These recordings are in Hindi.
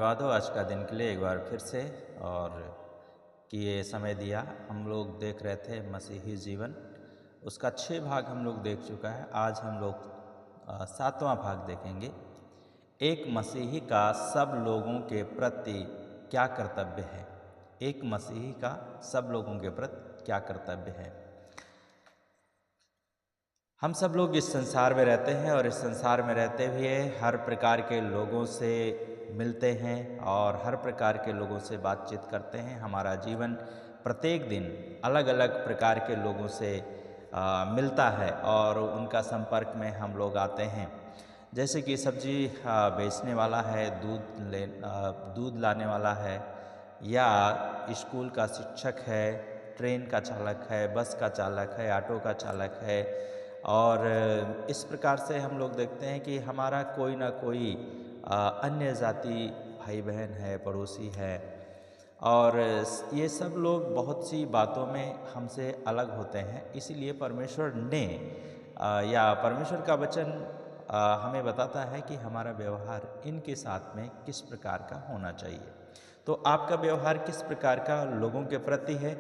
धन्यवाद हो आज का दिन के लिए एक बार फिर से, और कि ये समय दिया। हम लोग देख रहे थे मसीही जीवन, उसका 6 भाग हम लोग देख चुका है। आज हम लोग 7वां भाग देखेंगे। एक मसीही का सब लोगों के प्रति क्या कर्तव्य है। एक मसीही का सब लोगों के प्रति क्या कर्तव्य है। हम सब लोग इस संसार में रहते हैं और इस संसार में रहते हुए हर प्रकार के लोगों से मिलते हैं और हर प्रकार के लोगों से बातचीत करते हैं। हमारा जीवन प्रत्येक दिन अलग अलग प्रकार के लोगों से मिलता है और उनका संपर्क में हम लोग आते हैं। जैसे कि सब्जी बेचने वाला है, दूध लाने वाला है, या स्कूल का शिक्षक है, ट्रेन का चालक है, बस का चालक है, ऑटो का चालक है। और इस प्रकार से हम लोग देखते हैं कि हमारा कोई ना कोई अन्य जाति भाई बहन है, पड़ोसी है, और ये सब लोग बहुत सी बातों में हमसे अलग होते हैं। इसीलिए परमेश्वर ने या परमेश्वर का वचन हमें बताता है कि हमारा व्यवहार इनके साथ में किस प्रकार का होना चाहिए। तो आपका व्यवहार किस प्रकार का लोगों के प्रति है,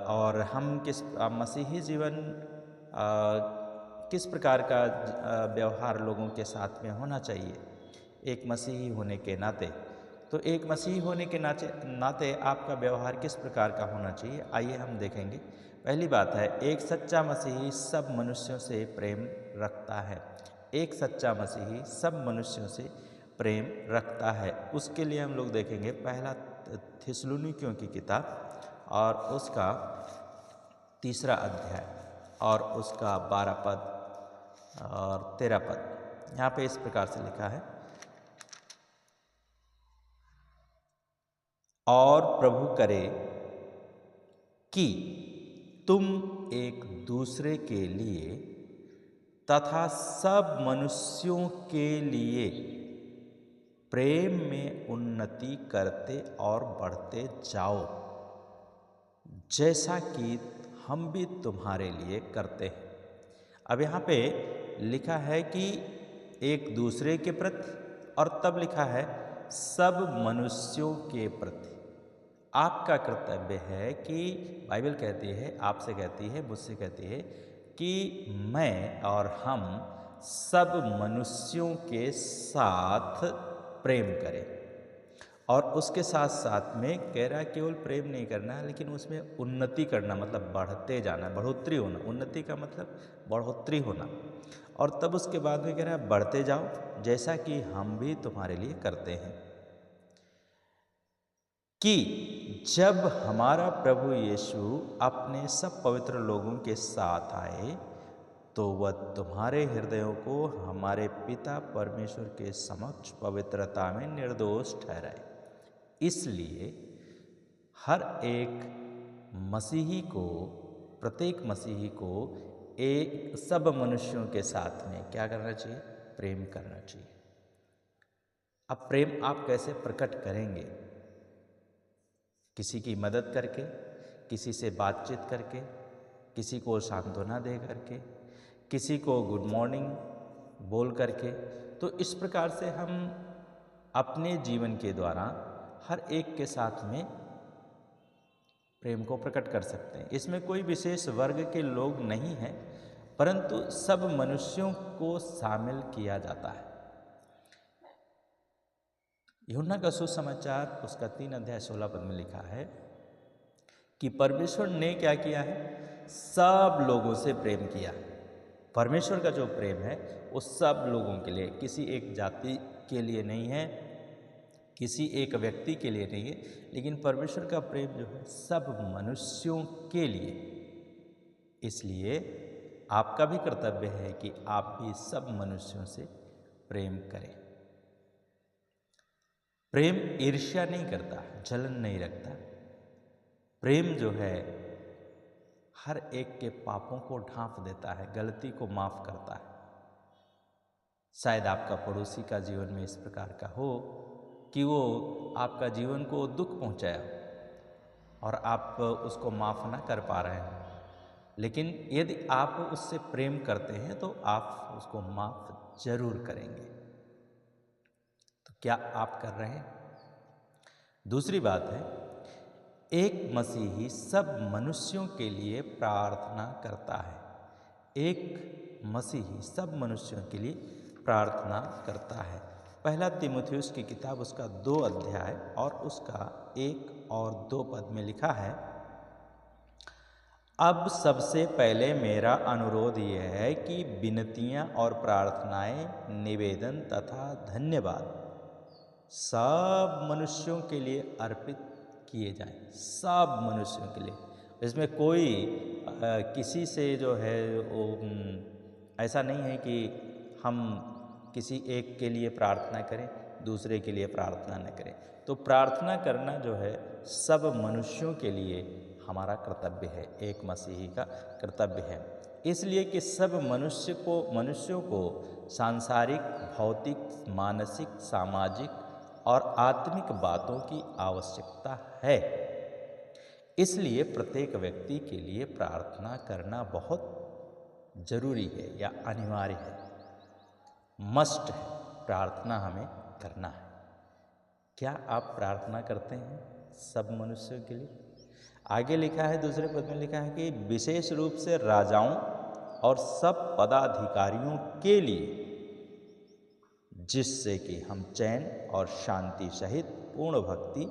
और हम किस मसीही जीवन किस प्रकार का व्यवहार लोगों के साथ में होना चाहिए एक मसीही होने के नाते। तो एक मसीही होने के नाते आपका व्यवहार किस प्रकार का होना चाहिए, आइए हम देखेंगे। पहली बात है, एक सच्चा मसीही सब मनुष्यों से प्रेम रखता है। एक सच्चा मसीही सब मनुष्यों से प्रेम रखता है। उसके लिए हम लोग देखेंगे पहला थिस्सलुनीकियों की किताब और उसका 3रा अध्याय और उसका 12 पद और 13 पद। यहाँ पे इस प्रकार से लिखा है, और प्रभु करे कि तुम एक दूसरे के लिए तथा सब मनुष्यों के लिए प्रेम में उन्नति करते और बढ़ते जाओ, जैसा कि हम भी तुम्हारे लिए करते हैं। अब यहाँ पे लिखा है कि एक दूसरे के प्रति, और तब लिखा है सब मनुष्यों के प्रति। आपका कर्तव्य है कि बाइबल कहती है, आपसे कहती है, मुझसे कहती है कि मैं और हम सब मनुष्यों के साथ प्रेम करें। और उसके साथ साथ में कह रहा है केवल प्रेम नहीं करना है, लेकिन उसमें उन्नति करना, मतलब बढ़ते जाना, बढ़ोतरी होना। उन्नति का मतलब बढ़ोतरी होना। और तब उसके बाद में कह रहा है बढ़ते जाओ, जैसा कि हम भी तुम्हारे लिए करते हैं। कि जब हमारा प्रभु यीशु अपने सब पवित्र लोगों के साथ आए, तो वह तुम्हारे हृदयों को हमारे पिता परमेश्वर के समक्ष पवित्रता में निर्दोष ठहराए। इसलिए हर एक मसीही को, प्रत्येक मसीही को एक सब मनुष्यों के साथ में क्या करना चाहिए, प्रेम करना चाहिए। अब प्रेम आप कैसे प्रकट करेंगे? किसी की मदद करके, किसी से बातचीत करके, किसी को सांत्वना दे करके, किसी को गुड मॉर्निंग बोल करके। तो इस प्रकार से हम अपने जीवन के द्वारा हर एक के साथ में प्रेम को प्रकट कर सकते हैं। इसमें कोई विशेष वर्ग के लोग नहीं हैं, परंतु सब मनुष्यों को शामिल किया जाता है। यूहन्ना का सुसमाचार उसका 3 अध्याय 16 पद में लिखा है कि परमेश्वर ने क्या किया है, सब लोगों से प्रेम किया। परमेश्वर का जो प्रेम है वो सब लोगों के लिए, किसी एक जाति के लिए नहीं है, किसी एक व्यक्ति के लिए नहीं है, लेकिन परमेश्वर का प्रेम जो है सब मनुष्यों के लिए। इसलिए आपका भी कर्तव्य है कि आप भी सब मनुष्यों से प्रेम करें। प्रेम ईर्ष्या नहीं करता, जलन नहीं रखता। प्रेम जो है हर एक के पापों को ढांप देता है, गलती को माफ करता है। शायद आपका पड़ोसी का जीवन में इस प्रकार का हो कि वो आपका जीवन को दुख पहुंचाया और आप उसको माफ ना कर पा रहे हैं, लेकिन यदि आप उससे प्रेम करते हैं तो आप उसको माफ जरूर करेंगे। तो क्या आप कर रहे हैं? दूसरी बात है, एक मसीही सब मनुष्यों के लिए प्रार्थना करता है। एक मसीही सब मनुष्यों के लिए प्रार्थना करता है। पहला तीमुथियुस की किताब उसका 2 अध्याय और उसका 1 और 2 पद में लिखा है, अब सबसे पहले मेरा अनुरोध यह है कि विनतियाँ और प्रार्थनाएं, निवेदन तथा धन्यवाद सब मनुष्यों के लिए अर्पित किए जाएं। सब मनुष्यों के लिए, इसमें कोई किसी से जो है वो ऐसा नहीं है कि हम किसी एक के लिए प्रार्थना करें, दूसरे के लिए प्रार्थना न करें। तो प्रार्थना करना जो है सब मनुष्यों के लिए हमारा कर्तव्य है, एक मसीही का कर्तव्य है। इसलिए कि सब मनुष्यों को सांसारिक, भौतिक, मानसिक, सामाजिक और आत्मिक बातों की आवश्यकता है। इसलिए प्रत्येक व्यक्ति के लिए प्रार्थना करना बहुत जरूरी है या अनिवार्य है, मस्ट है। प्रार्थना हमें करना है। क्या आप प्रार्थना करते हैं सब मनुष्यों के लिए? आगे लिखा है, दूसरे पद में लिखा है कि विशेष रूप से राजाओं और सब पदाधिकारियों के लिए, जिससे कि हम चैन और शांति सहित पूर्ण भक्ति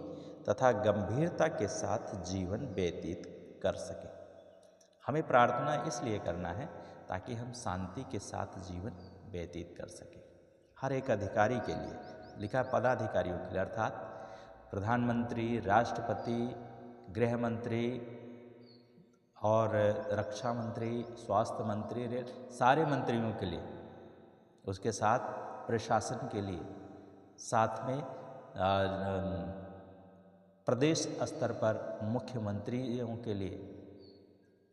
तथा गंभीरता के साथ जीवन व्यतीत कर सकें। हमें प्रार्थना इसलिए करना है ताकि हम शांति के साथ जीवन व्यतीत कर सकें। हर एक अधिकारी के लिए लिखा, पदाधिकारियों के लिए अर्थात प्रधानमंत्री, राष्ट्रपति, गृह मंत्री और रक्षा मंत्री, स्वास्थ्य मंत्री, सारे मंत्रियों के लिए, उसके साथ प्रशासन के लिए, साथ में प्रदेश स्तर पर मुख्यमंत्रियों के लिए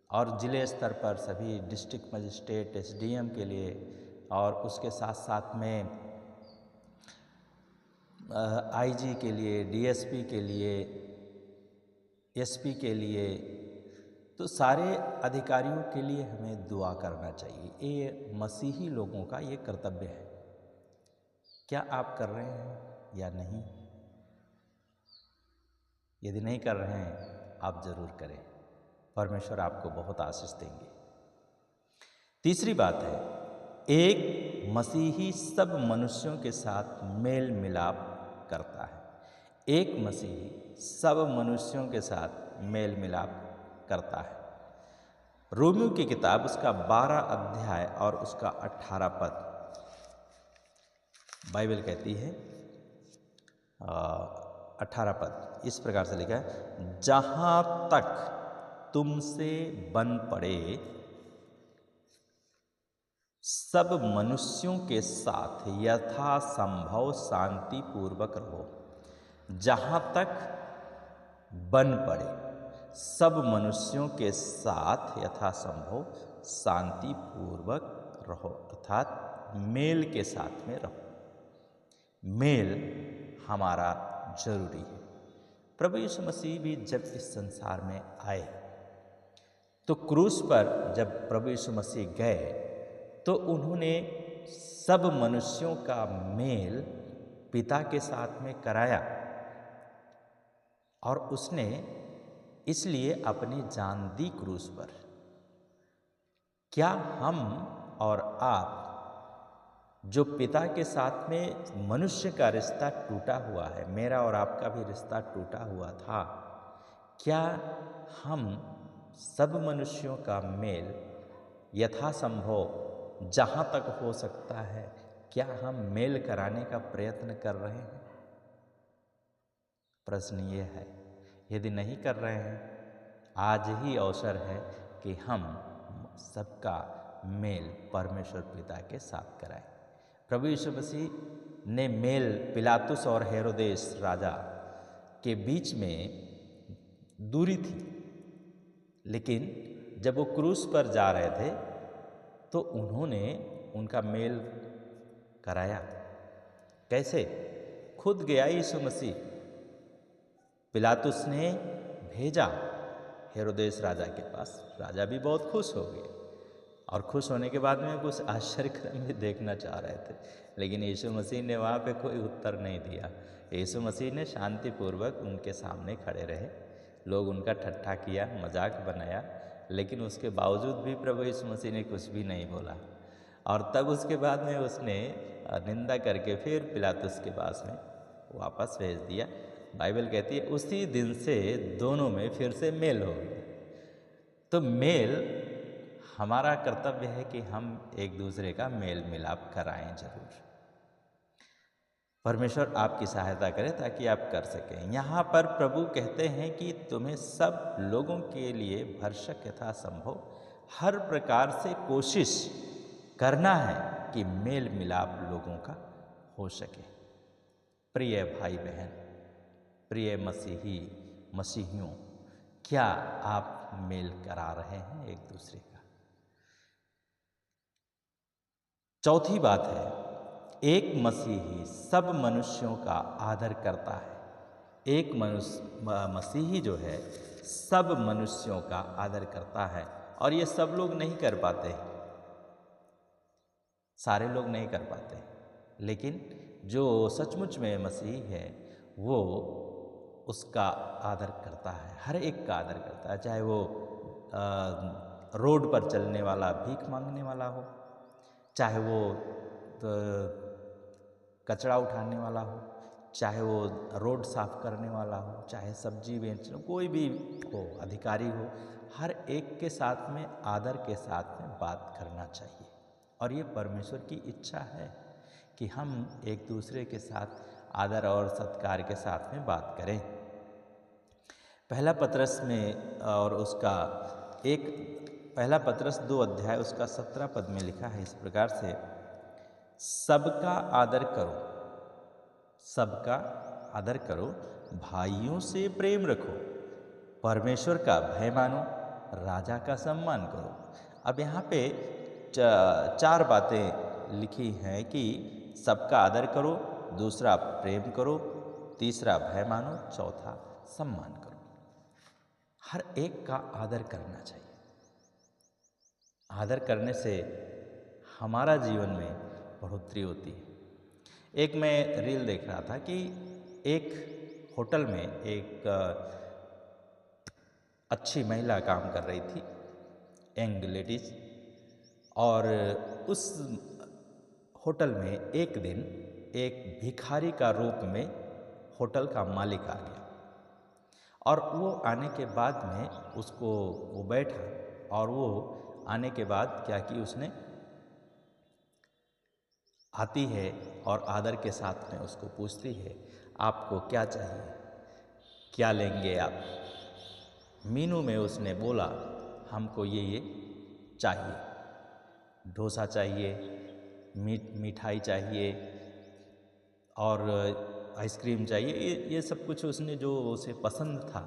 और ज़िले स्तर पर सभी डिस्ट्रिक्ट मजिस्ट्रेट, एसडीएम के लिए, और उसके साथ साथ में आईजी के लिए, डीएसपी के लिए, एसपी के लिए, तो सारे अधिकारियों के लिए हमें दुआ करना चाहिए। ये मसीही लोगों का ये कर्तव्य है। क्या आप कर रहे हैं या नहीं? यदि नहीं कर रहे हैं, आप जरूर करें। परमेश्वर आपको बहुत आशीष देंगे। तीसरी बात है, एक मसीही सब मनुष्यों के साथ मेल मिलाप करता है। एक मसीही सब मनुष्यों के साथ मेल मिलाप करता है। रोमियो की किताब उसका 12 अध्याय और उसका 18 पद बाइबल कहती है, 18 पद इस प्रकार से लिखा है, जहां तक तुमसे बन पड़े सब मनुष्यों के साथ यथासंभव शांति पूर्वक रहो। जहां तक बन पड़े सब मनुष्यों के साथ यथासंभव शांति पूर्वक रहो, अर्थात मेल के साथ में रहो। मेल हमारा जरूरी है। प्रभु यीशु मसीह भी जब इस संसार में आए तो क्रूस पर जब प्रभु यीशु मसीह गए तो उन्होंने सब मनुष्यों का मेल पिता के साथ में कराया, और उसने इसलिए अपनी जान दी क्रूस पर। क्या हम और आप, जो पिता के साथ में मनुष्य का रिश्ता टूटा हुआ है, मेरा और आपका भी रिश्ता टूटा हुआ था, क्या हम सब मनुष्यों का मेल यथासंभव जहाँ तक हो सकता है, क्या हम मेल कराने का प्रयत्न कर रहे हैं? प्रश्न ये है। यदि नहीं कर रहे हैं, आज ही अवसर है कि हम सबका मेल परमेश्वर पिता के साथ कराएं। प्रभु यीशु मसीह ने मेल पिलातुस और हेरोदेस राजा के बीच में दूरी थी, लेकिन जब वो क्रूस पर जा रहे थे तो उन्होंने उनका मेल कराया। कैसे? खुद गया यीशु मसीह, पिलातुस ने भेजा हेरोदेस राजा के पास। राजा भी बहुत खुश हो गए और खुश होने के बाद में कुछ आश्चर्यक्रम भी देखना चाह रहे थे, लेकिन यीशु मसीह ने वहाँ पे कोई उत्तर नहीं दिया। यीशु मसीह ने शांतिपूर्वक उनके सामने खड़े रहे। लोग उनका ठट्ठा किया, मजाक बनाया, लेकिन उसके बावजूद भी प्रभु यीशु मसीह ने कुछ भी नहीं बोला। और तब उसके बाद में उसने निंदा करके फिर पिलातुस के पास में वापस भेज दिया। बाइबल कहती है उसी दिन से दोनों में फिर से मेल हो गया। तो मेल, हमारा कर्तव्य है कि हम एक दूसरे का मेल मिलाप कराएं जरूर। परमेश्वर आपकी सहायता करे ताकि आप कर सकें। यहाँ पर प्रभु कहते हैं कि तुम्हें सब लोगों के लिए भरसक यथासंभव हर प्रकार से कोशिश करना है कि मेल मिलाप लोगों का हो सके। प्रिय भाई बहन, प्रिय मसीहियों, क्या आप मेल करा रहे हैं एक दूसरे का? चौथी बात है, एक मसीही सब मनुष्यों का आदर करता है। एक मसीही जो है सब मनुष्यों का आदर करता है, और ये सब लोग नहीं कर पाते, सारे लोग नहीं कर पाते, लेकिन जो सचमुच में मसीही है वो उसका आदर करता है, हर एक का आदर करता है। चाहे वो रोड पर चलने वाला भीख मांगने वाला हो, चाहे वो कचरा उठाने वाला हो, चाहे वो रोड साफ करने वाला हो, चाहे सब्जी बेचने, कोई भी हो, अधिकारी हो, हर एक के साथ में आदर के साथ में बात करना चाहिए। और ये परमेश्वर की इच्छा है कि हम एक दूसरे के साथ आदर और सत्कार के साथ में बात करें। पहला पत्रस में और उसका पहला पत्रस 2 अध्याय उसका 17 पद में लिखा है इस प्रकार से, सबका आदर करो, सबका आदर करो, भाइयों से प्रेम रखो, परमेश्वर का भय मानो, राजा का सम्मान करो। अब यहाँ पे 4 बातें लिखी हैं कि सबका आदर करो, दूसरा प्रेम करो, तीसरा भय मानो, चौथा सम्मान करो। हर एक का आदर करना चाहिए। आदर करने से हमारा जीवन में बढ़ोतरी होती है। एक मैं रील देख रहा था कि एक होटल में एक अच्छी महिला काम कर रही थी, यंग लेडीज, और उस होटल में एक दिन एक भिखारी का रूप में होटल का मालिक आ गया। और वो आने के बाद में वो बैठा, और वो आने के बाद क्या कि उसने आती है और आदर के साथ में उसको पूछती है, आपको क्या चाहिए, क्या लेंगे आप? मीनू में उसने बोला, हमको ये चाहिए, डोसा चाहिए, मिठाई चाहिए और आइसक्रीम चाहिए, ये सब कुछ उसने जो उसे पसंद था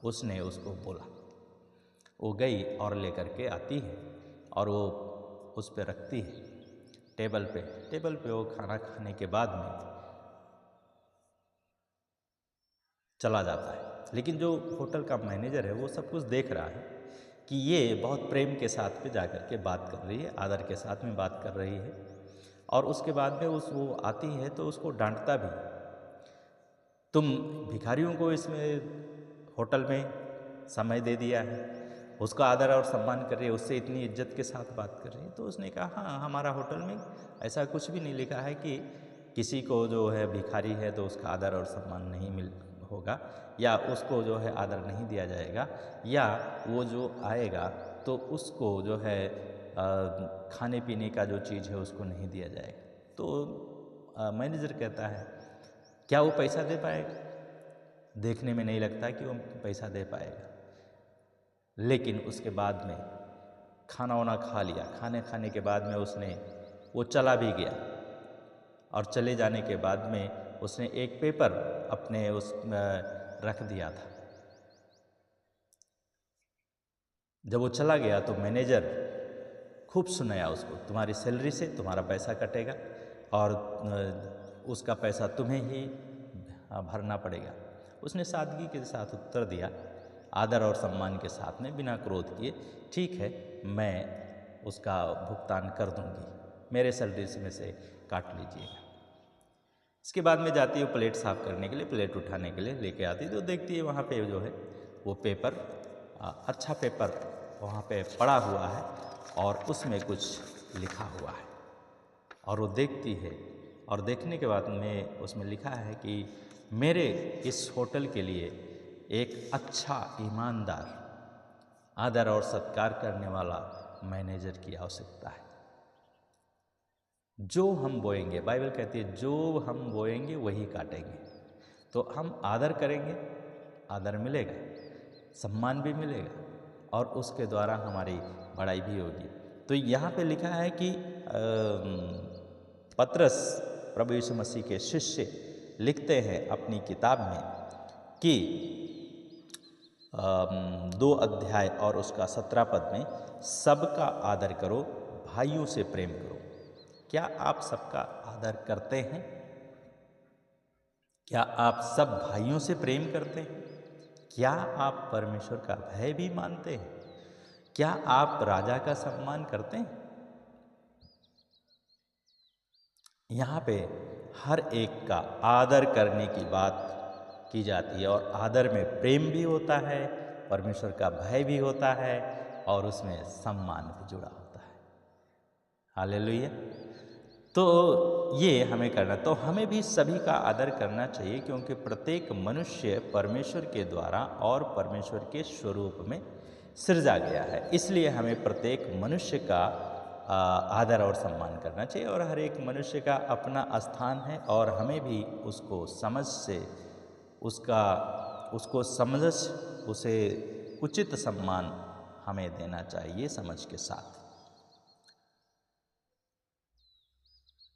उसने उसको बोला। वो गई और लेकर के आती है और वो उस पर रखती है टेबल पे वो खाना खाने के बाद में चला जाता है। लेकिन जो होटल का मैनेजर है वो सब कुछ देख रहा है कि ये बहुत प्रेम के साथ में जाकर के बात कर रही है, आदर के साथ में बात कर रही है। और उसके बाद में वो आती है तो उसको डांटता भी, तुम भिखारियों को इसमें होटल में समय दे दिया है, उसका आदर और सम्मान कर रही है, उससे इतनी इज्जत के साथ बात कर रही है। तो उसने कहा, हाँ, हमारा होटल में ऐसा कुछ भी नहीं लिखा है कि किसी को जो है भिखारी है तो उसका आदर और सम्मान नहीं होगा, या उसको जो है आदर नहीं दिया जाएगा, या वो जो आएगा तो उसको जो है खाने पीने का जो चीज़ है उसको नहीं दिया जाएगा। तो मैनेजर कहता है, क्या वो पैसा दे पाएगा? देखने में नहीं लगता कि वो पैसा दे पाएगा। लेकिन उसके बाद में खाना वाना खा लिया, खाने के बाद में वो चला भी गया, और चले जाने के बाद में उसने एक पेपर अपने रख दिया था। जब वो चला गया तो मैनेजर खूब सुनाया उसको, तुम्हारी सैलरी से तुम्हारा पैसा कटेगा और उसका पैसा तुम्हें ही भरना पड़ेगा। उसने सादगी के साथ उत्तर दिया, आदर और सम्मान के साथ में, बिना क्रोध किए, ठीक है, मैं उसका भुगतान कर दूंगी, मेरे सैलरी में से काट लीजिएगा। इसके बाद में जाती है प्लेट साफ़ करने के लिए, प्लेट उठाने के लिए लेके आती है, तो देखती है वहाँ पे जो है वो पेपर, अच्छा पेपर वहाँ पे पड़ा हुआ है और उसमें कुछ लिखा हुआ है। और वो देखती है और देखने के बाद में उसमें लिखा है कि मेरे इस होटल के लिए एक अच्छा, ईमानदार, आदर और सत्कार करने वाला मैनेजर की आवश्यकता है। जो हम बोएंगे, बाइबल कहती है जो हम बोएंगे वही काटेंगे। तो हम आदर करेंगे, आदर मिलेगा, सम्मान भी मिलेगा और उसके द्वारा हमारी बड़ाई भी होगी। तो यहाँ पे लिखा है कि पतरस प्रभु यीशु मसीह के शिष्य लिखते हैं अपनी किताब में कि 2 अध्याय और उसका 17 पद में, सबका आदर करो, भाइयों से प्रेम करो। क्या आप सबका आदर करते हैं? क्या आप सब भाइयों से प्रेम करते हैं? क्या आप परमेश्वर का भय भी मानते हैं? क्या आप राजा का सम्मान करते हैं? यहाँ पे हर एक का आदर करने की बात की जाती है और आदर में प्रेम भी होता है, परमेश्वर का भय भी होता है और उसमें सम्मान भी जुड़ा होता है। हालेलुया। तो ये हमें करना, तो हमें भी सभी का आदर करना चाहिए, क्योंकि प्रत्येक मनुष्य परमेश्वर के द्वारा और परमेश्वर के स्वरूप में सृजा गया है। इसलिए हमें प्रत्येक मनुष्य का आदर और सम्मान करना चाहिए और हर एक मनुष्य का अपना स्थान है और हमें भी उसको समझ से उसको समझ उसे उचित सम्मान हमें देना चाहिए समझ के साथ।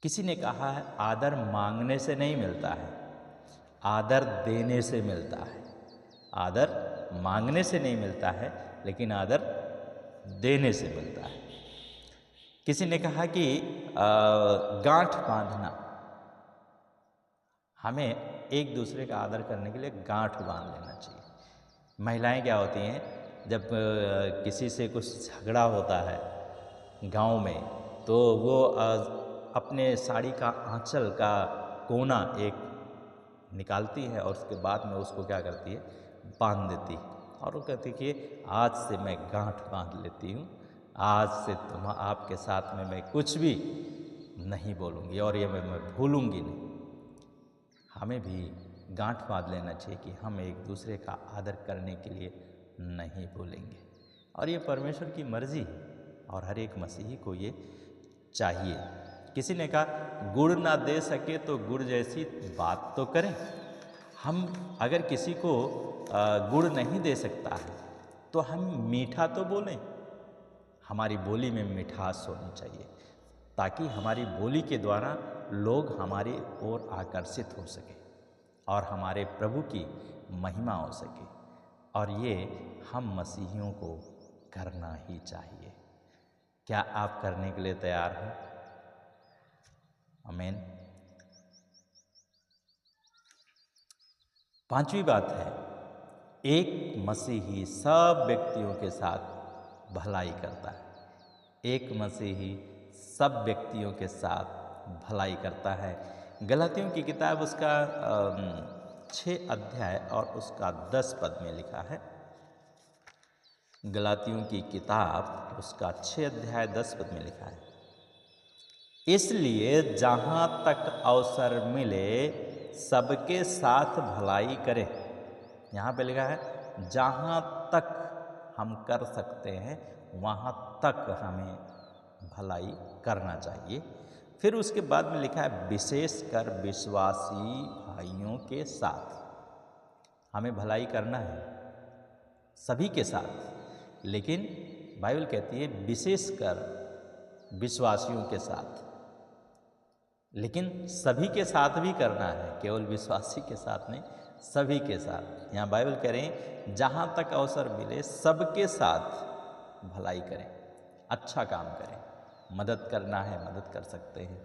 किसी ने कहा है आदर मांगने से नहीं मिलता है, आदर देने से मिलता है। आदर मांगने से नहीं मिलता है, लेकिन आदर देने से मिलता है। किसी ने कहा कि गांठ बांधना, हमें एक दूसरे का आदर करने के लिए गांठ बांध लेना चाहिए। महिलाएं क्या होती हैं, जब किसी से कुछ झगड़ा होता है गांव में, तो वो अपने साड़ी का आंचल का कोना एक निकालती है और उसके बाद में उसको क्या करती है, बांध देती है और वो कहती है कि आज से मैं गांठ बांध लेती हूँ, आज से आपके साथ में मैं कुछ भी नहीं बोलूँगी और ये मैं भूलूँगी नहीं। हमें भी गांठ बांध लेना चाहिए कि हम एक दूसरे का आदर करने के लिए नहीं भूलेंगे और ये परमेश्वर की मर्जी है और हर एक मसीही को ये चाहिए। किसी ने कहा गुड़ ना दे सके तो गुड़ जैसी बात तो करें। हम अगर किसी को गुड़ नहीं दे सकता है तो हम मीठा तो बोलें। हमारी बोली में मिठास होनी चाहिए ताकि हमारी बोली के द्वारा लोग हमारी ओर आकर्षित हो सके और हमारे प्रभु की महिमा हो सके। और ये हम मसीहियों को करना ही चाहिए। क्या आप करने के लिए तैयार हैं? आमीन। 5वीं बात है, एक मसीही सब व्यक्तियों के साथ भलाई करता है। एक मसीही सब व्यक्तियों के साथ भलाई करता है। गलातियों की किताब उसका 6 अध्याय और उसका 10 पद में लिखा है। गलातियों की किताब उसका 6 अध्याय 10 पद में लिखा है, इसलिए जहाँ तक अवसर मिले सबके साथ भलाई करें। यहाँ पे लिखा है जहाँ तक हम कर सकते हैं वहाँ तक हमें भलाई करना चाहिए। फिर उसके बाद में लिखा है विशेषकर विश्वासी भाइयों के साथ हमें भलाई करना है, सभी के साथ। लेकिन बाइबल कहती है विशेषकर विश्वासियों के साथ, लेकिन सभी के साथ भी करना है, केवल विश्वासी के साथ नहीं, सभी के साथ। यहाँ बाइबल कह रहे हैं जहाँ तक अवसर मिले सबके साथ भलाई करें, अच्छा काम करें। मदद करना है मदद कर सकते हैं,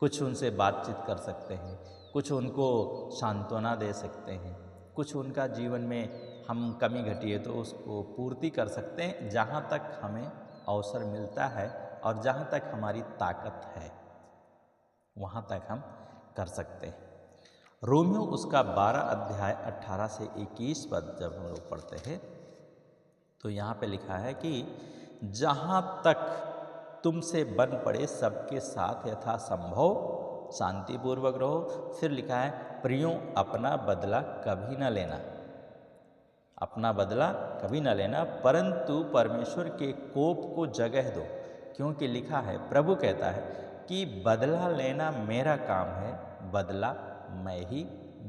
कुछ उनसे बातचीत कर सकते हैं, कुछ उनको सांत्वना दे सकते हैं, कुछ उनका जीवन में हम कमी घटी है तो उसको पूर्ति कर सकते हैं जहाँ तक हमें अवसर मिलता है और जहाँ तक हमारी ताकत है वहाँ तक हम कर सकते हैं। रोमियो उसका 12 अध्याय 18 से 21 पद जब हम लोग पढ़ते हैं तो यहाँ पे लिखा है कि जहाँ तक तुमसे बन पड़े सबके साथ यथासंभव शांतिपूर्वक रहो। फिर लिखा है प्रियो अपना बदला कभी न लेना, अपना बदला कभी न लेना, परंतु परमेश्वर के कोप को जगह दो, क्योंकि लिखा है, प्रभु कहता है कि बदला लेना मेरा काम है, बदला मैं ही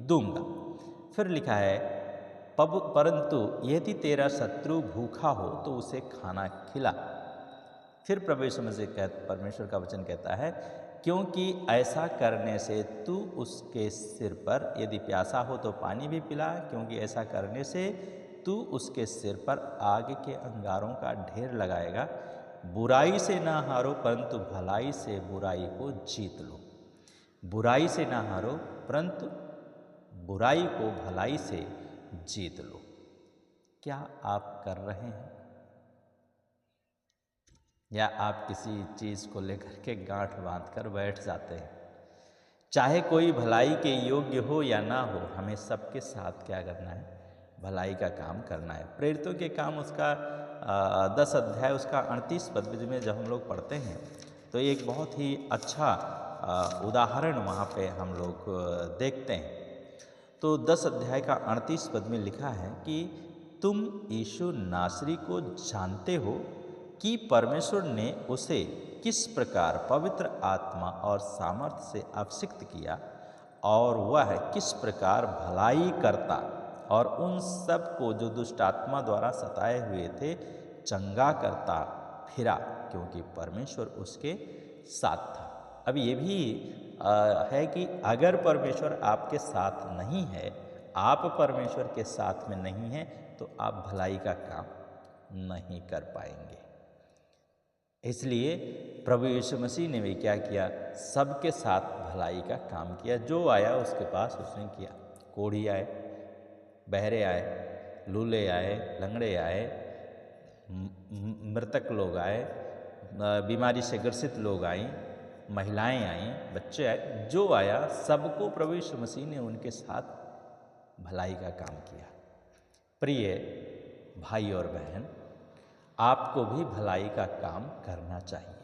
दूंगा। फिर लिखा है परंतु यदि तेरा शत्रु भूखा हो तो उसे खाना खिला। फिर प्रभु यीशु मसीह परमेश्वर का वचन कहता है क्योंकि ऐसा करने से तू उसके सिर पर, यदि प्यासा हो तो पानी भी पिला, क्योंकि ऐसा करने से तू उसके सिर पर आग के अंगारों का ढेर लगाएगा। बुराई से ना हारो परंतु भलाई से बुराई को जीत लो। बुराई से ना हारो परंतु बुराई को भलाई से जीत लो। क्या आप कर रहे हैं? या आप किसी चीज़ को लेकर के गांठ बांध कर बैठ जाते हैं? चाहे कोई भलाई के योग्य हो या ना हो, हमें सबके साथ क्या करना है? भलाई का काम करना है। प्रेरितों के काम उसका 10 अध्याय उसका 38 पद में जब हम लोग पढ़ते हैं तो एक बहुत ही अच्छा उदाहरण वहाँ पे हम लोग देखते हैं। तो 10 अध्याय का 38 पद में लिखा है कि तुम यीशु नासरी को जानते हो कि परमेश्वर ने उसे किस प्रकार पवित्र आत्मा और सामर्थ्य से अभिषिक्त किया और वह किस प्रकार भलाई करता और उन सब को जो दुष्ट आत्मा द्वारा सताए हुए थे चंगा करता फिरा, क्योंकि परमेश्वर उसके साथ था। अब ये भी है कि अगर परमेश्वर आपके साथ नहीं है, आप परमेश्वर के साथ में नहीं हैं, तो आप भलाई का काम नहीं कर पाएंगे। इसलिए प्रभु यीशु मसीह ने भी क्या किया? सबके साथ भलाई का काम किया। जो आया उसके पास उसने किया। कोढ़ी आए, बहरे आए, लूले आए, लंगड़े आए, मृतक लोग आए, बीमारी से ग्रसित लोग आए, महिलाएं आईं, बच्चे आए, जो आया सबको प्रभु यीशु मसीह ने उनके साथ भलाई का काम किया। प्रिय भाई और बहन, आपको भी भलाई का काम करना चाहिए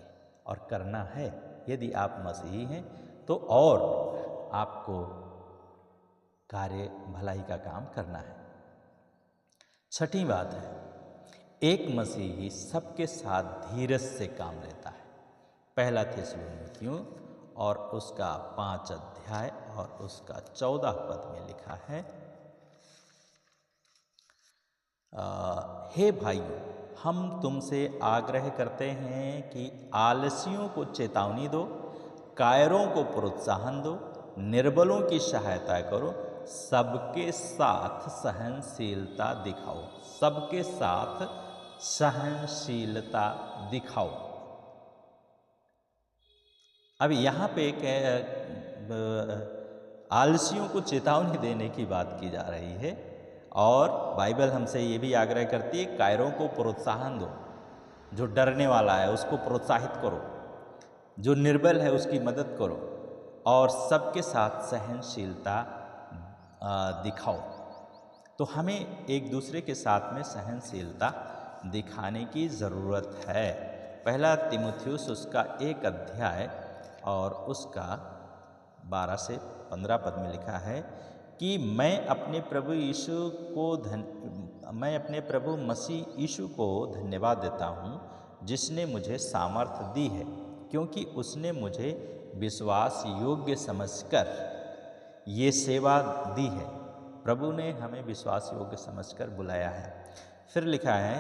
और करना है। यदि आप मसीही हैं तो और आपको कार्य भलाई का काम करना है। छठी बात है, एक मसीही सबके साथ धीरज से काम लेता है। पहला थिस्सलुनीकियों और उसका 5 अध्याय और उसका 14 पद में लिखा है, हे भाइयों, हम तुमसे आग्रह करते हैं कि आलसियों को चेतावनी दो, कायरों को प्रोत्साहन दो, निर्बलों की सहायता करो, सबके साथ सहनशीलता दिखाओ। सबके साथ सहनशीलता दिखाओ। अब यहाँ पे एक आलसियों को चेतावनी देने की बात की जा रही है और बाइबल हमसे ये भी आग्रह करती है कायरों को प्रोत्साहन दो। जो डरने वाला है उसको प्रोत्साहित करो, जो निर्बल है उसकी मदद करो और सबके साथ सहनशीलता दिखाओ। तो हमें एक दूसरे के साथ में सहनशीलता दिखाने की ज़रूरत है। पहला तीमुथियुस उसका 1 अध्याय और उसका 12 से 15 पद में लिखा है कि मैं अपने प्रभु मसीह यीशु को धन्यवाद देता हूँ जिसने मुझे सामर्थ्य दी है, क्योंकि उसने मुझे विश्वास योग्य समझकर ये सेवा दी है। प्रभु ने हमें विश्वास योग्य समझकर बुलाया है। फिर लिखा है,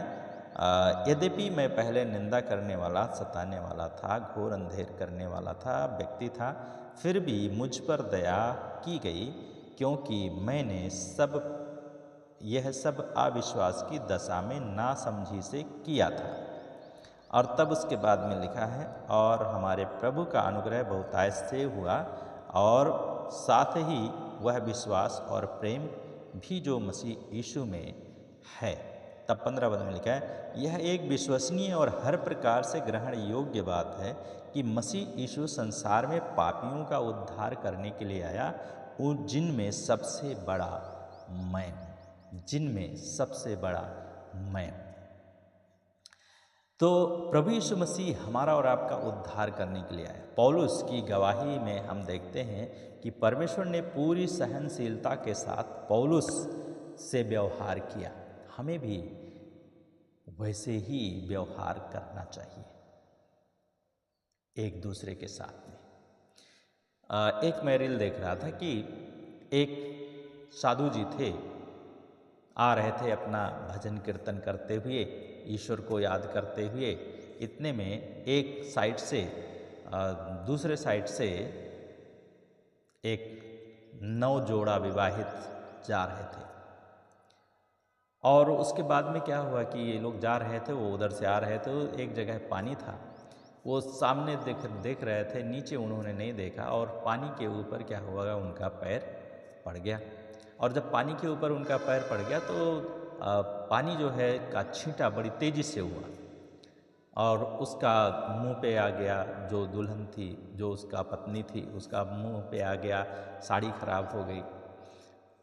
यद्यपि मैं पहले निंदा करने वाला, सताने वाला था, घोर अंधेर करने वाला था, व्यक्ति था, फिर भी मुझ पर दया की गई, क्योंकि मैंने यह सब अविश्वास की दशा में नासमझी से किया था। और तब उसके बाद में लिखा है, और हमारे प्रभु का अनुग्रह बहुतायत से हुआ और साथ ही वह विश्वास और प्रेम भी जो मसीह यीशु में है। तब 15 पद में लिखा है, यह एक विश्वसनीय और हर प्रकार से ग्रहण योग्य बात है कि मसीह यीशु संसार में पापियों का उद्धार करने के लिए आया, जिनमें सबसे बड़ा मैं हूं, जिनमें सबसे बड़ा मैं हूं। तो प्रभु यीशु मसीह हमारा और आपका उद्धार करने के लिए आया। पौलुस की गवाही में हम देखते हैं कि परमेश्वर ने पूरी सहनशीलता के साथ पौलुस से व्यवहार किया। हमें भी वैसे ही व्यवहार करना चाहिए एक दूसरे के साथ में। एक मैं रील देख रहा था कि एक साधु जी थे, आ रहे थे अपना भजन कीर्तन करते हुए, ईश्वर को याद करते हुए। इतने में एक साइड से दूसरे साइड से एक नवजोड़ा विवाहित जा रहे थे, और उसके बाद में क्या हुआ कि ये लोग जा रहे थे, वो उधर से आ रहे थे, एक जगह पानी था, वो सामने देख रहे थे, नीचे उन्होंने नहीं देखा, और पानी के ऊपर क्या हुआ, उनका पैर पड़ गया। और जब पानी के ऊपर उनका पैर पड़ गया तो पानी जो है का छींटा बड़ी तेज़ी से हुआ और उसका मुंह पे आ गया। जो दुल्हन थी, जो उसका पत्नी थी, उसका मुंह पे आ गया, साड़ी खराब हो गई।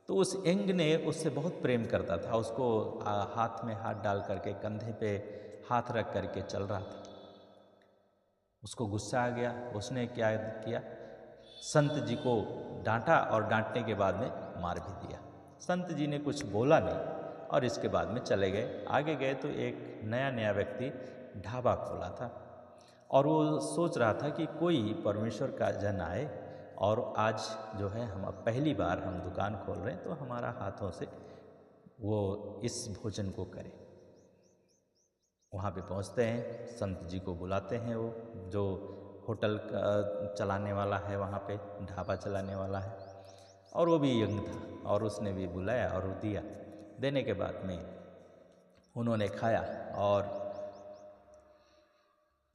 तो उस यंग ने उससे बहुत प्रेम करता था, उसको हाथ में हाथ डाल करके, कंधे पे हाथ रख करके चल रहा था। उसको गुस्सा आ गया, उसने क्या किया, संत जी को डांटा और डांटने के बाद में मार भी दिया। संत जी ने कुछ बोला नहीं और इसके बाद में चले गए। आगे गए तो एक नया व्यक्ति ढाबा खोला था और वो सोच रहा था कि कोई परमेश्वर का जन आए और आज जो है हम अब पहली बार हम दुकान खोल रहे हैं तो हमारा हाथों से वो इस भोजन को करें। वहाँ पे पहुँचते हैं, संत जी को बुलाते हैं, वो जो होटल चलाने वाला है, वहाँ पे ढाबा चलाने वाला है, और वो भी यंग था और उसने भी बुलाया और वो दिया। देने के बाद में उन्होंने खाया और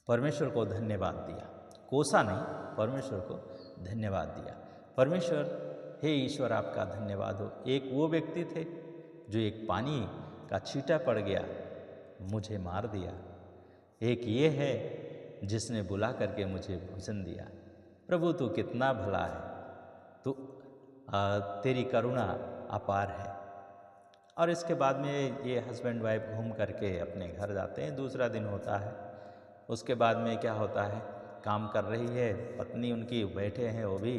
परमेश्वर को धन्यवाद दिया। कोसा नहीं, परमेश्वर को धन्यवाद दिया। परमेश्वर, हे ईश्वर आपका धन्यवाद हो। एक वो व्यक्ति थे जो एक पानी का छींटा पड़ गया, मुझे मार दिया। एक ये है जिसने बुला करके मुझे भोजन दिया। प्रभु तू कितना भला है, तू तेरी करुणा अपार है। और इसके बाद में ये हस्बैंड वाइफ घूम करके अपने घर जाते हैं। दूसरा दिन होता है, उसके बाद में क्या होता है, काम कर रही है पत्नी उनकी, बैठे हैं वो भी।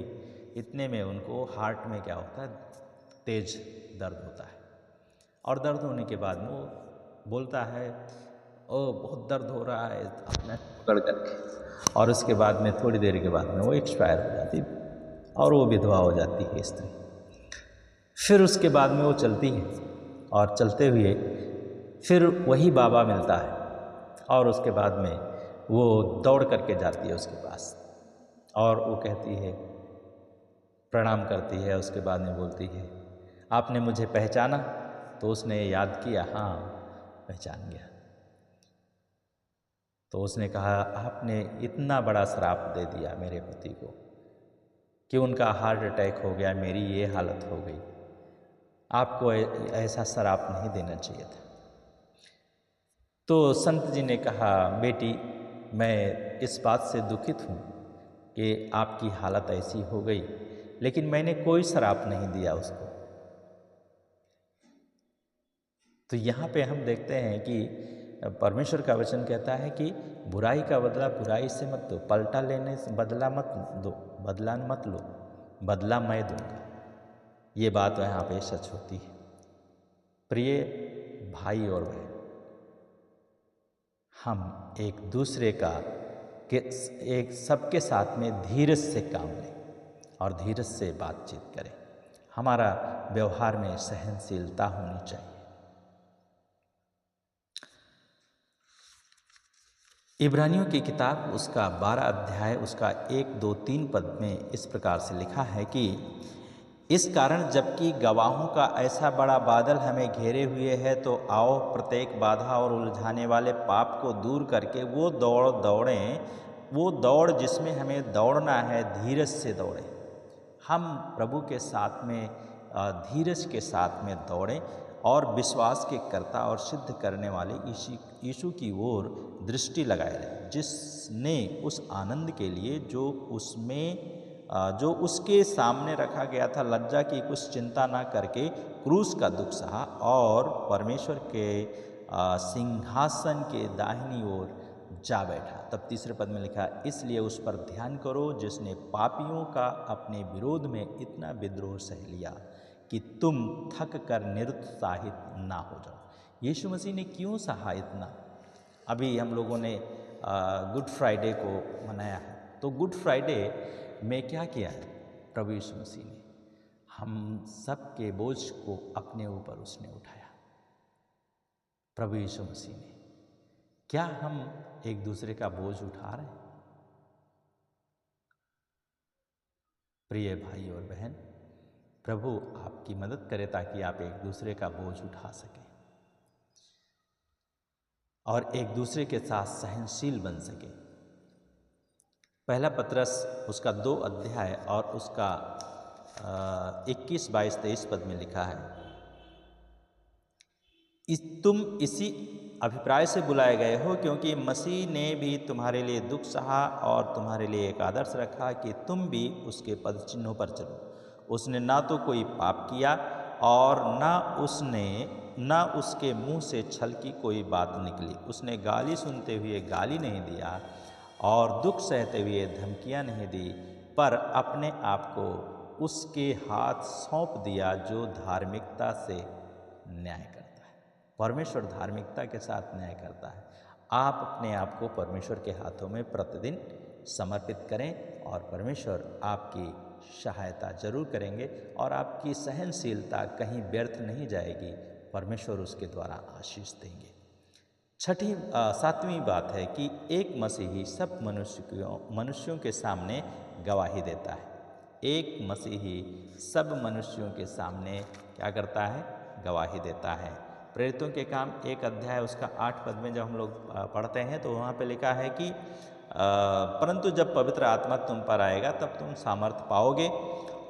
इतने में उनको हार्ट में क्या होता है, तेज दर्द होता है, और दर्द होने के बाद में वो बोलता है, ओ बहुत दर्द हो रहा है, अपने पकड़ करके, और उसके बाद में थोड़ी देर के बाद में वो एक्सपायर हो जाती और वो विधवा हो जाती है स्त्री। फिर उसके बाद में वो चलती है और चलते हुए फिर वही बाबा मिलता है और उसके बाद में वो दौड़ करके जाती है उसके पास और वो कहती है, प्रणाम करती है। उसके बाद में बोलती है, आपने मुझे पहचाना? तो उसने याद किया, हाँ पहचान गया। तो उसने कहा, आपने इतना बड़ा श्राप दे दिया मेरे पति को कि उनका हार्ट अटैक हो गया, मेरी ये हालत हो गई। आपको ऐसा श्राप नहीं देना चाहिए था। तो संत जी ने कहा, बेटी मैं इस बात से दुखित हूँ कि आपकी हालत ऐसी हो गई, लेकिन मैंने कोई श्राप नहीं दिया उसको। तो यहाँ पे हम देखते हैं कि परमेश्वर का वचन कहता है कि बुराई का बदला बुराई से मत दो, पलटा लेने से बदला मत दो, बदला मत लो, बदला मैं दूंगा। ये बात यहाँ पे सच होती है। प्रिय भाई और बहन, हम एक दूसरे का एक सबके साथ में धीरज से काम लें और धीरज से बातचीत करें। हमारा व्यवहार में सहनशीलता होनी चाहिए। इब्रानियों की किताब उसका 12 अध्याय उसका 1, 2, 3 पद में इस प्रकार से लिखा है कि इस कारण जबकि गवाहों का ऐसा बड़ा बादल हमें घेरे हुए है, तो आओ प्रत्येक बाधा और उलझाने वाले पाप को दूर करके वो दौड़ें, वो दौड़ जिसमें हमें दौड़ना है, धीरज से दौड़ें। हम प्रभु के साथ में धीरज के साथ में दौड़ें और विश्वास के कर्ता और सिद्ध करने वाले यीशु की ओर दृष्टि लगाए रहे, जिसने उस आनंद के लिए जो उसके सामने रखा गया था लज्जा की कुछ चिंता ना करके क्रूस का दुख सहा और परमेश्वर के सिंहासन के दाहिनी ओर जा बैठा। तब तीसरे पद में लिखा, इसलिए उस पर ध्यान करो जिसने पापियों का अपने विरोध में इतना विद्रोह सह लिया कि तुम थक कर निरुत्साहित ना हो जाओ। यीशु मसीह ने क्यों सहा इतना? अभी हम लोगों ने गुड फ्राइडे को मनाया है, तो गुड फ्राइडे में क्या किया है? प्रभु यीशु मसीह ने हम सब के बोझ को अपने ऊपर उसने उठाया। प्रभु यीशु मसीह ने, क्या हम एक दूसरे का बोझ उठा रहे हैं? प्रिय भाई और बहन, प्रभु आपकी मदद करे ताकि आप एक दूसरे का बोझ उठा सकें और एक दूसरे के साथ सहनशील बन सके। पहला पत्रस उसका 2 अध्याय और उसका 21, 22, 23 पद में लिखा है, तुम इसी अभिप्राय से बुलाए गए हो क्योंकि मसीह ने भी तुम्हारे लिए दुख सहा और तुम्हारे लिए एक आदर्श रखा कि तुम भी उसके पद चिन्हों पर चलो। उसने ना तो कोई पाप किया और ना उसके मुंह से छल की कोई बात निकली। उसने गाली सुनते हुए गाली नहीं दिया और दुख सहते हुए धमकियां नहीं दी, पर अपने आप को उसके हाथ सौंप दिया जो धार्मिकता से न्याय करता है। परमेश्वर धार्मिकता के साथ न्याय करता है। आप अपने आप को परमेश्वर के हाथों में प्रतिदिन समर्पित करें और परमेश्वर आपकी सहायता जरूर करेंगे और आपकी सहनशीलता कहीं व्यर्थ नहीं जाएगी। परमेश्वर उसके द्वारा आशीष देंगे। 7वीं बात है कि एक मसीही सब मनुष्यों के सामने गवाही देता है। एक मसीही सब मनुष्यों के सामने क्या करता है? गवाही देता है। प्रेरितों के काम 1 अध्याय उसका 8 पद में जब हम लोग पढ़ते हैं तो वहाँ पे लिखा है कि परंतु जब पवित्र आत्मा तुम पर आएगा तब तुम सामर्थ पाओगे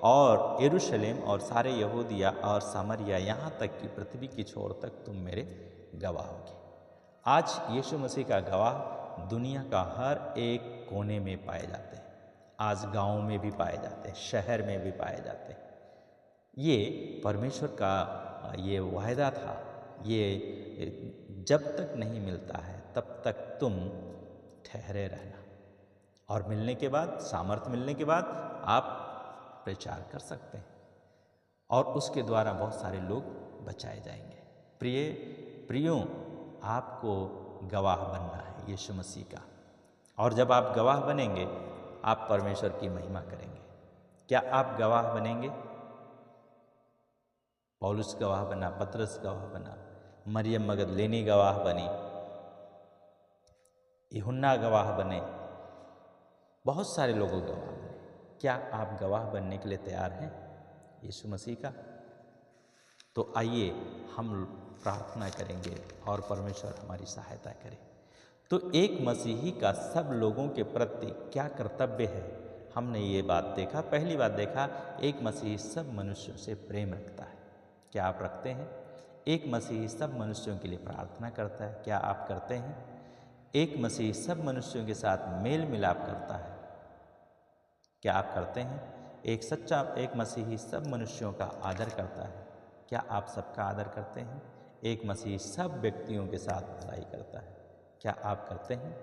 और यरूशलेम और सारे यहूदिया और सामरिया यहाँ तक कि पृथ्वी की छोर तक तुम मेरे गवाह होगे। आज यीशु मसीह का गवाह दुनिया का हर एक कोने में पाए जाते हैं। आज गाँव में भी पाए जाते हैं, शहर में भी पाए जाते हैं। ये परमेश्वर का ये वायदा था, ये जब तक नहीं मिलता है तब तक तुम ठहरे रहना और मिलने के बाद, सामर्थ्य मिलने के बाद आप प्रचार कर सकते हैं और उसके द्वारा बहुत सारे लोग बचाए जाएंगे। प्रियों, आपको गवाह बनना है यीशु मसीह का, और जब आप गवाह बनेंगे आप परमेश्वर की महिमा करेंगे। क्या आप गवाह बनेंगे? पौलुस गवाह बना, पतरस गवाह बना, मरियम मगदलेनी गवाह बनी, यूहन्ना गवाह बने, बहुत सारे लोगों गवाह बने। क्या आप गवाह बनने के लिए तैयार हैं यीशु मसीह का? तो आइए हम प्रार्थना करेंगे और परमेश्वर हमारी सहायता करे। तो एक मसीही का सब लोगों के प्रति क्या कर्तव्य है? हमने ये बात देखा। पहली बात देखा, एक मसीही सब मनुष्यों से प्रेम रखता है। क्या आप रखते हैं? एक मसीही सब मनुष्यों के लिए प्रार्थना करता है। क्या आप करते हैं? एक मसीही सब मनुष्यों के साथ मेल मिलाप करता है। क्या आप करते हैं? एक मसीही सब मनुष्यों का आदर करता है। क्या आप सबका आदर करते हैं? एक मसीही सब व्यक्तियों के साथ भलाई करता है। क्या आप करते हैं?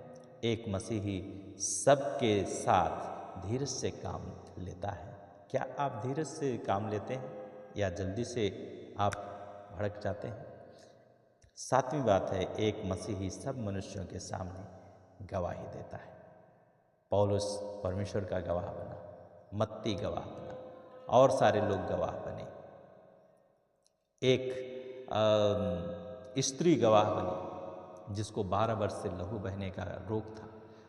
एक मसीही सबके साथ धीरज से काम लेता है। क्या आप धीरज से काम लेते हैं या जल्दी से आप भड़क जाते हैं? 7वीं बात है, एक मसीही सब मनुष्यों के सामने गवाही देता है। पौलुस परमेश्वर का गवाह बना, मत्ती गवाह बना और सारे लोग गवाह बने। एक स्त्री गवाह बनी जिसको 12 वर्ष से लहू बहने का रोग था।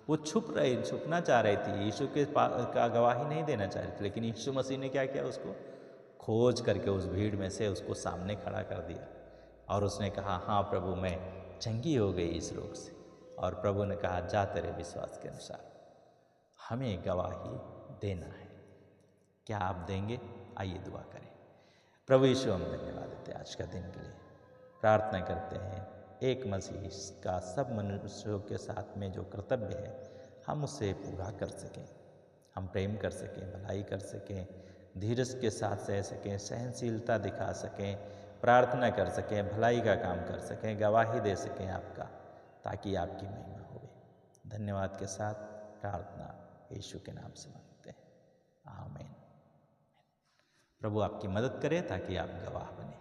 वो छुपना चाह रही थी, यीशु के का गवाही नहीं देना चाह रही थी, लेकिन यीशु मसीह ने क्या किया? उसको खोज करके उस भीड़ में से उसको सामने खड़ा कर दिया और उसने कहा, हाँ प्रभु, मैं चंगी हो गई इस रोग से। और प्रभु ने कहा, जा तेरे विश्वास के अनुसार। हमें गवाही देना है। क्या आप देंगे? आइए दुआ करें। प्रभु यीशु, हम धन्यवाद देते हैं आज का दिन के लिए। प्रार्थना करते हैं एक मसीह का सब मनुष्यों के साथ में जो कर्तव्य है हम उसे पूरा कर सकें, हम प्रेम कर सकें, भलाई कर सकें, धीरज के साथ सह सकें, सहनशीलता दिखा सकें, प्रार्थना कर सकें, भलाई का काम कर सकें, गवाही दे सकें आपका, ताकि आपकी महिमा होवे। धन्यवाद के साथ प्रार्थना यीशु के नाम से मांगते हैं, आमीन। प्रभु आपकी मदद करे ताकि आप गवाह बने।